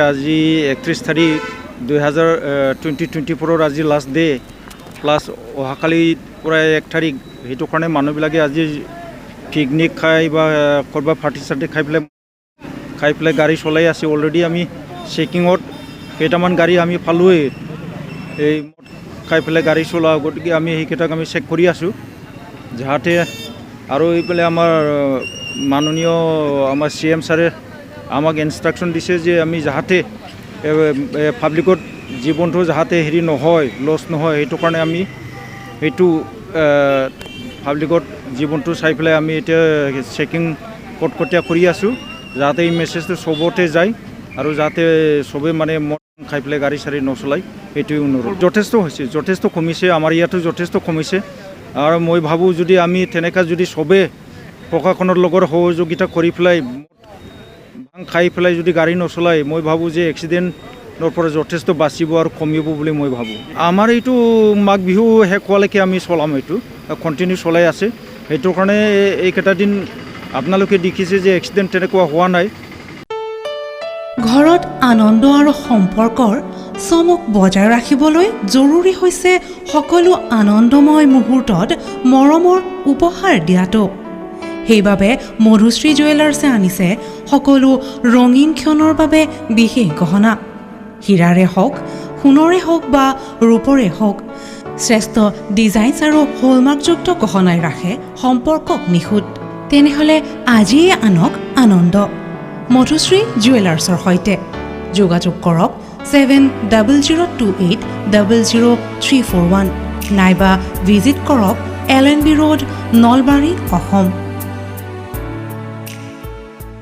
আজি 31 তাৰিখ 2024 আজি লাষ্ট ডে প্লাছ অহাকালি প্ৰায় 1 তাৰিখ সেইটো কাৰণে মানুহবিলাকে আজি পিকনিক খাই বা কৰবা পাৰ্টি চাৰ্টি খাই পেলাই গাড়ী চলাই আছে। অলৰেডি আমি চেকিঙত কেইটামান গাড়ী আমি পালোৱেই এই খাই পেলাই গাড়ী চলোৱা, গতিকে আমি সেইকেইটাক আমি চেক কৰি আছোঁ যাতে আৰু এইফালে আমাৰ মাননীয় আমাৰ CM ছাৰে আমাক ইনষ্ট্ৰাকশ্যন দিছে যে আমি যাতে পাব্লিকত জীৱনটো যাতে হেৰি নহয়, লছ নহয়, সেইটো কাৰণে আমি সেইটো পাব্লিকত জীৱনটো চাই পেলাই আমি এতিয়া চেকিং কটকটীয়া কৰি আছোঁ যাতে এই মেছেজটো চবতে যায় আৰু যাতে চবে মানে মদ খাই পেলাই গাড়ী চাড়ী নচলায়, সেইটোৱে অনুৰোধ। যথেষ্ট কমিছে, আমাৰ ইয়াতো যথেষ্ট কমিছে। আৰু মই ভাবোঁ যদি আমি তেনেকৈ যদি চবে প্ৰশাসনৰ লগত সহযোগিতা কৰি পেলাই ভাং খাই পেলাই যদি গাড়ী নচলায়, মই ভাবোঁ যে এক্সিডেণ্টৰ পৰা যথেষ্ট বাচিব আৰু কমিব বুলি মই ভাবোঁ। আমাৰ এইটো মাঘ বিহু শেষ হোৱালৈকে আমি চলাম, এইটো কণ্টিনিউ চলাই আছে। সেইটো কাৰণে এইকেইটা দিন আপোনালোকে দেখিছে যে এক্সিডেণ্ট তেনেকুৱা হোৱা নাই। ঘৰত আনন্দ আৰু সম্পৰ্কৰ চমক বজাই ৰাখিবলৈ জৰুৰী হৈছে সকলো আনন্দময় মুহূৰ্তত মৰমৰ উপহাৰ দিয়াটো। সেইবাবে মধুশ্ৰী জুৱেলাৰ্ছে আনিছে সকলো ৰঙীন ক্ষণৰ বাবে বিশেষ গহনা। হীৰাৰে হওক, সোণৰে হওক বা ৰূপৰে হওক, শ্ৰেষ্ঠ ডিজাইনছ আৰু হলমাৰ্কযুক্ত গহনাই ৰাখে সম্পৰ্কক নিখুঁত। তেনেহ'লে আজিয়ে আনক আনন্দ মধুশ্ৰী জুৱেলাৰ্ছৰ সৈতে। যোগাযোগ কৰক 7028000341 নাইবা ভিজিট কৰক LNB ৰোড, নলবাৰী, অসম।